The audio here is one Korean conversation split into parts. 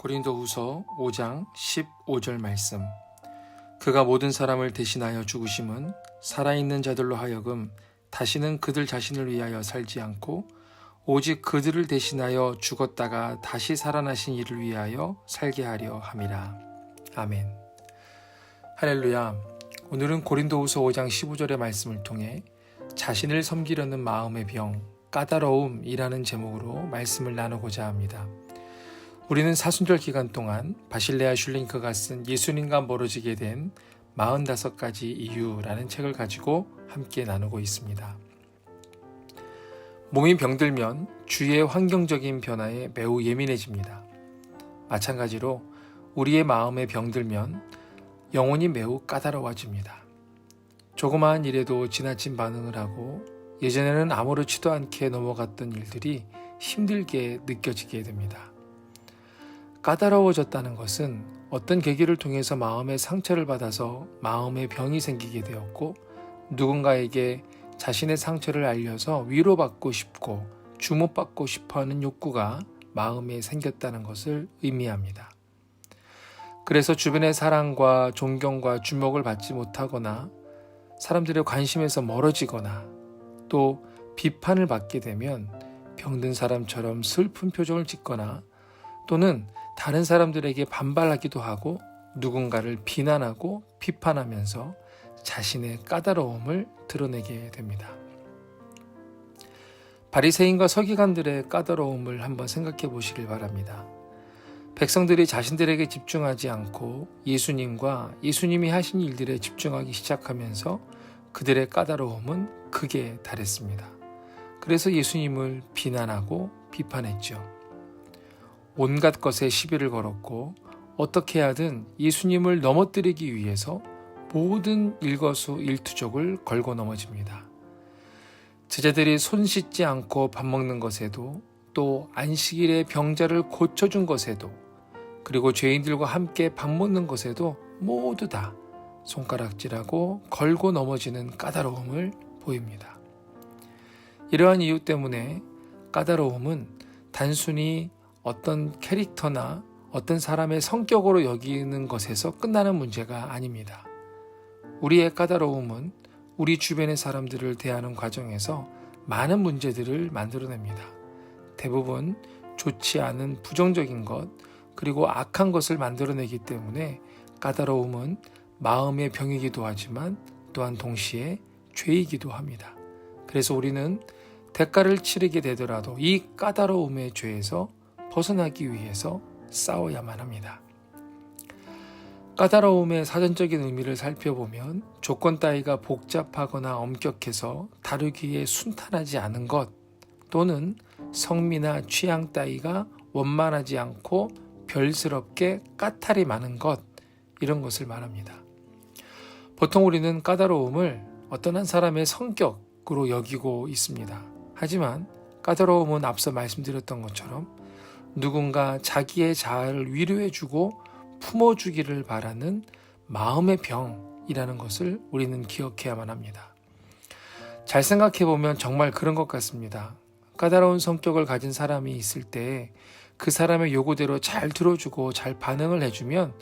고린도후서 5장 15절 말씀. 그가 모든 사람을 대신하여 죽으심은 살아있는 자들로 하여금 다시는 그들 자신을 위하여 살지 않고 오직 그들을 대신하여 죽었다가 다시 살아나신 이를 위하여 살게 하려 함이라. 아멘. 할렐루야. 오늘은 고린도후서 5장 15절의 말씀을 통해 자신을 섬기려는 마음의 병, 까다로움이라는 제목으로 말씀을 나누고자 합니다. 우리는 사순절 기간 동안 바실레아 슐링크가 쓴 예수님과 멀어지게 된 45가지 이유라는 책을 가지고 함께 나누고 있습니다. 몸이 병들면 주위의 환경적인 변화에 매우 예민해집니다. 마찬가지로 우리의 마음에 병들면 영혼이 매우 까다로워집니다. 조그마한 일에도 지나친 반응을 하고 예전에는 아무렇지도 않게 넘어갔던 일들이 힘들게 느껴지게 됩니다. 까다로워졌다는 것은 어떤 계기를 통해서 마음의 상처를 받아서 마음의 병이 생기게 되었고 누군가에게 자신의 상처를 알려서 위로받고 싶고 주목받고 싶어하는 욕구가 마음에 생겼다는 것을 의미합니다. 그래서 주변의 사랑과 존경과 주목을 받지 못하거나 사람들의 관심에서 멀어지거나 또 비판을 받게 되면 병든 사람처럼 슬픈 표정을 짓거나 또는 다른 사람들에게 반발하기도 하고 누군가를 비난하고 비판하면서 자신의 까다로움을 드러내게 됩니다. 바리새인과 서기관들의 까다로움을 한번 생각해 보시길 바랍니다. 백성들이 자신들에게 집중하지 않고 예수님과 예수님이 하신 일들에 집중하기 시작하면서 그들의 까다로움은 극에 달했습니다. 그래서 예수님을 비난하고 비판했죠. 온갖 것에 시비를 걸었고 어떻게 하든 예수님을 넘어뜨리기 위해서 모든 일거수일투족을 걸고 넘어집니다. 제자들이 손 씻지 않고 밥 먹는 것에도 또 안식일에 병자를 고쳐준 것에도 그리고 죄인들과 함께 밥 먹는 것에도 모두 다 손가락질하고 걸고 넘어지는 까다로움을 보입니다. 이러한 이유 때문에 까다로움은 단순히 어떤 캐릭터나 어떤 사람의 성격으로 여기는 것에서 끝나는 문제가 아닙니다. 우리의 까다로움은 우리 주변의 사람들을 대하는 과정에서 많은 문제들을 만들어냅니다. 대부분 좋지 않은 부정적인 것 그리고 악한 것을 만들어내기 때문에 까다로움은 마음의 병이기도 하지만 또한 동시에 죄이기도 합니다. 그래서 우리는 대가를 치르게 되더라도 이 까다로움의 죄에서 벗어나기 위해서 싸워야만 합니다. 까다로움의 사전적인 의미를 살펴보면 조건 따위가 복잡하거나 엄격해서 다루기에 순탄하지 않은 것 또는 성미나 취향 따위가 원만하지 않고 별스럽게 까탈이 많은 것 이런 것을 말합니다. 보통 우리는 까다로움을 어떤 한 사람의 성격으로 여기고 있습니다. 하지만 까다로움은 앞서 말씀드렸던 것처럼 누군가 자기의 자아를 위로해주고 품어주기를 바라는 마음의 병이라는 것을 우리는 기억해야만 합니다. 잘 생각해보면 정말 그런 것 같습니다. 까다로운 성격을 가진 사람이 있을 때 그 사람의 요구대로 잘 들어주고 잘 반응을 해주면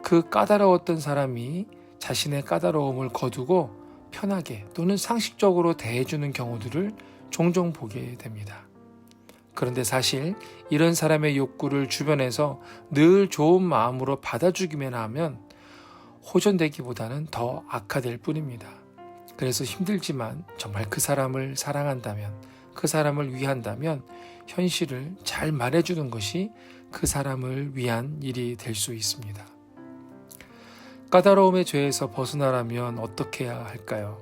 그 까다로웠던 사람이 자신의 까다로움을 거두고 편하게 또는 상식적으로 대해주는 경우들을 종종 보게 됩니다. 그런데 사실 이런 사람의 욕구를 주변에서 늘 좋은 마음으로 받아주기만 하면 호전되기보다는 더 악화될 뿐입니다. 그래서 힘들지만 정말 그 사람을 사랑한다면, 그 사람을 위한다면 현실을 잘 말해주는 것이 그 사람을 위한 일이 될 수 있습니다. 까다로움의 죄에서 벗어나려면 어떻게 해야 할까요?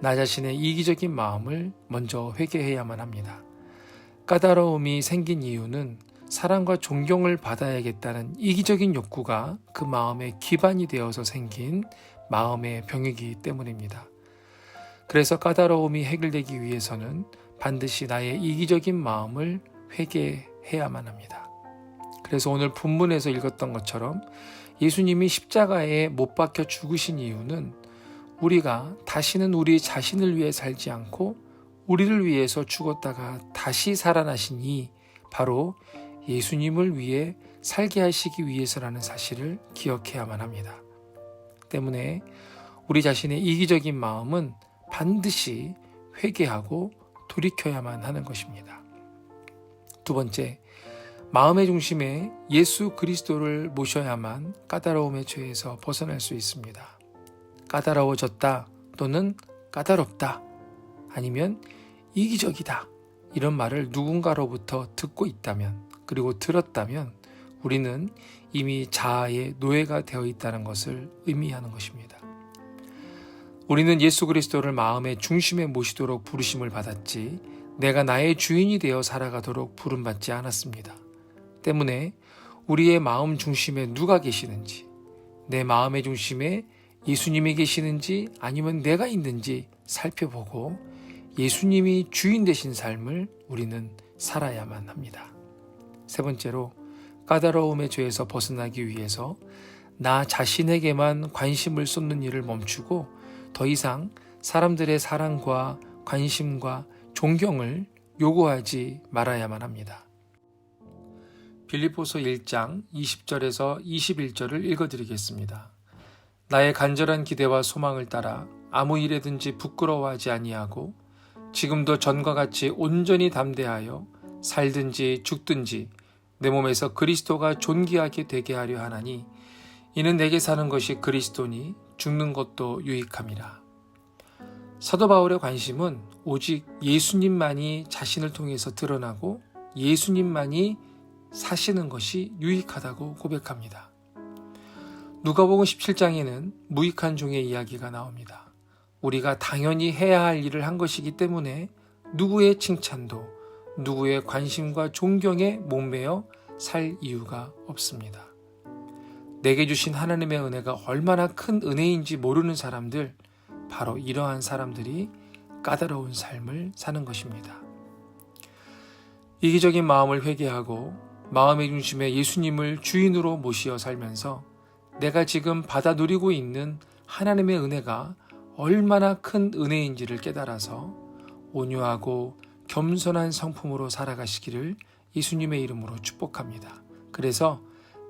나 자신의 이기적인 마음을 먼저 회개해야만 합니다. 까다로움이 생긴 이유는 사랑과 존경을 받아야겠다는 이기적인 욕구가 그 마음의 기반이 되어서 생긴 마음의 병이기 때문입니다. 그래서 까다로움이 해결되기 위해서는 반드시 나의 이기적인 마음을 회개해야만 합니다. 그래서 오늘 본문에서 읽었던 것처럼 예수님이 십자가에 못 박혀 죽으신 이유는 우리가 다시는 우리 자신을 위해 살지 않고 우리를 위해서 죽었다가 다시 살아나신 이 바로 예수님을 위해 살게 하시기 위해서라는 사실을 기억해야만 합니다. 때문에 우리 자신의 이기적인 마음은 반드시 회개하고 돌이켜야만 하는 것입니다. 두 번째, 마음의 중심에 예수 그리스도를 모셔야만 까다로움의 죄에서 벗어날 수 있습니다. 까다로워졌다 또는 까다롭다 아니면 이기적이다 이런 말을 누군가로부터 듣고 있다면 그리고 들었다면 우리는 이미 자아의 노예가 되어 있다는 것을 의미하는 것입니다. 우리는 예수 그리스도를 마음의 중심에 모시도록 부르심을 받았지 내가 나의 주인이 되어 살아가도록 부름받지 않았습니다. 때문에 우리의 마음 중심에 누가 계시는지, 내 마음의 중심에 예수님이 계시는지 아니면 내가 있는지 살펴보고 예수님이 주인 되신 삶을 우리는 살아야만 합니다. 세 번째로 까다로움의 죄에서 벗어나기 위해서 나 자신에게만 관심을 쏟는 일을 멈추고 더 이상 사람들의 사랑과 관심과 존경을 요구하지 말아야만 합니다. 빌립보서 1장 20절에서 21절을 읽어드리겠습니다. 나의 간절한 기대와 소망을 따라 아무 일에든지 부끄러워하지 아니하고 지금도 전과 같이 온전히 담대하여 살든지 죽든지 내 몸에서 그리스도가 존귀하게 되게 하려 하나니 이는 내게 사는 것이 그리스도니 죽는 것도 유익함이라. 사도 바울의 관심은 오직 예수님만이 자신을 통해서 드러나고 예수님만이 사시는 것이 유익하다고 고백합니다. 누가복음 17장에는 무익한 종의 이야기가 나옵니다. 우리가 당연히 해야 할 일을 한 것이기 때문에 누구의 칭찬도 누구의 관심과 존경에 목매어 살 이유가 없습니다. 내게 주신 하나님의 은혜가 얼마나 큰 은혜인지 모르는 사람들, 바로 이러한 사람들이 까다로운 삶을 사는 것입니다. 이기적인 마음을 회개하고 마음의 중심에 예수님을 주인으로 모시어 살면서 내가 지금 받아 누리고 있는 하나님의 은혜가 얼마나 큰 은혜인지를 깨달아서 온유하고 겸손한 성품으로 살아가시기를 예수님의 이름으로 축복합니다. 그래서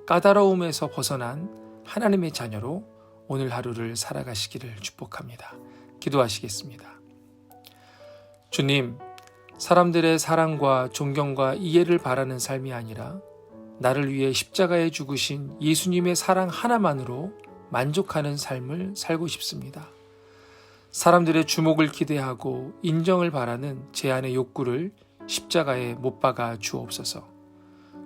까다로움에서 벗어난 하나님의 자녀로 오늘 하루를 살아가시기를 축복합니다. 기도하시겠습니다. 주님, 사람들의 사랑과 존경과 이해를 바라는 삶이 아니라 나를 위해 십자가에 죽으신 예수님의 사랑 하나만으로 만족하는 삶을 살고 싶습니다. 사람들의 주목을 기대하고 인정을 바라는 제 안의 욕구를 십자가에 못 박아 주옵소서.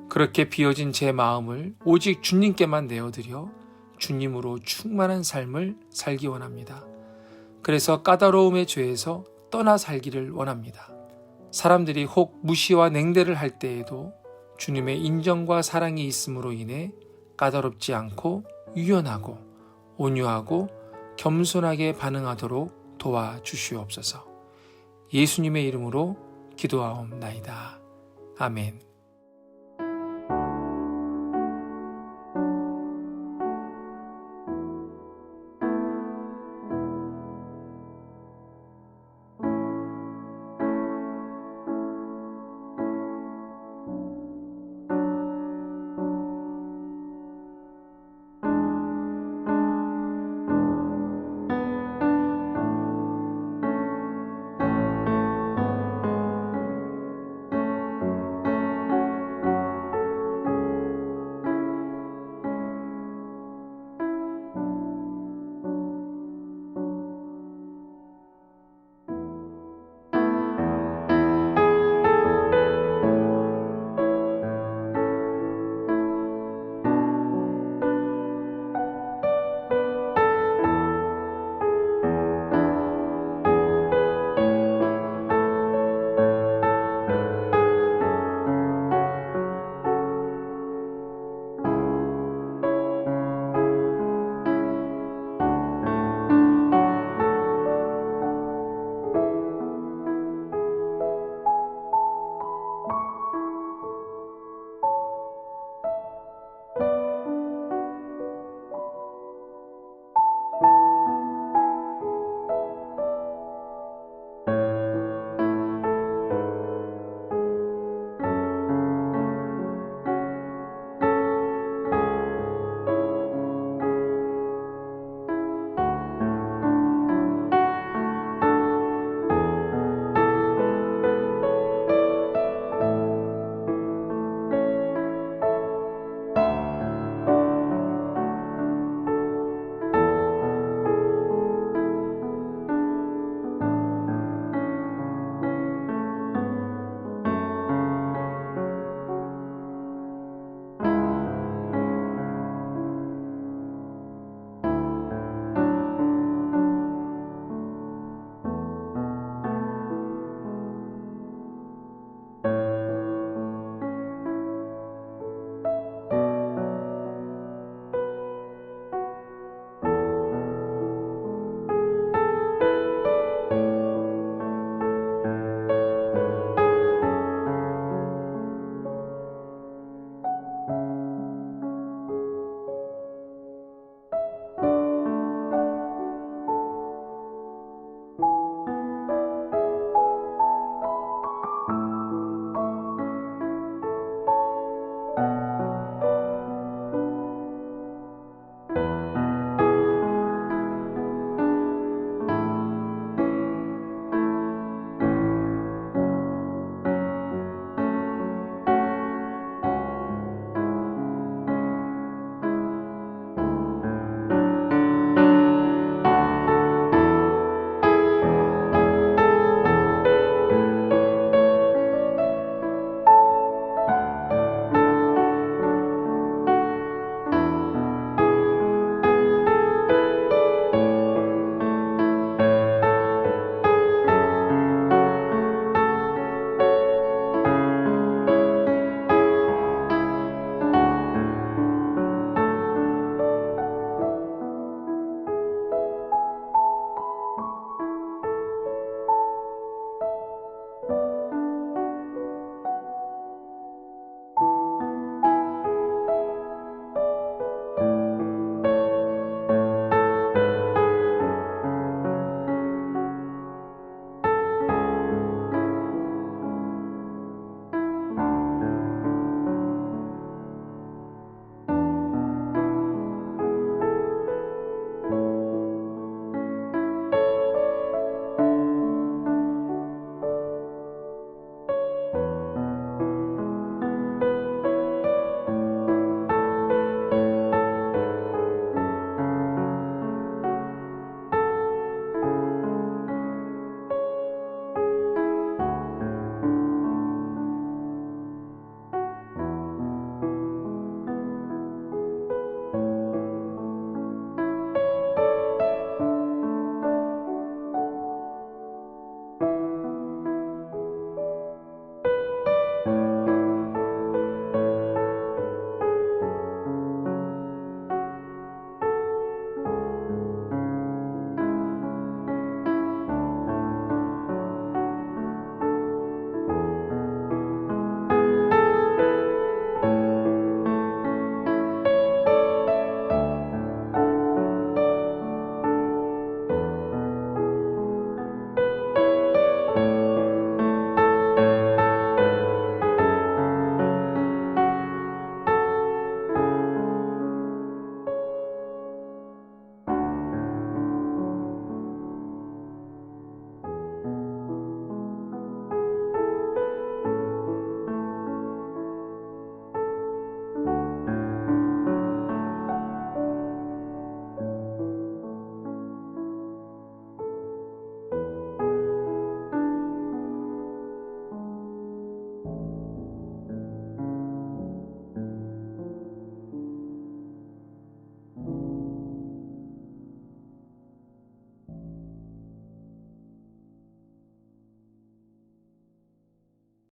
그렇게 비어진 제 마음을 오직 주님께만 내어드려 주님으로 충만한 삶을 살기 원합니다. 그래서 까다로움의 죄에서 떠나 살기를 원합니다. 사람들이 혹 무시와 냉대를 할 때에도 주님의 인정과 사랑이 있음으로 인해 까다롭지 않고 유연하고 온유하고 겸손하게 반응하도록 도와주시옵소서. 예수님의 이름으로 기도하옵나이다. 아멘.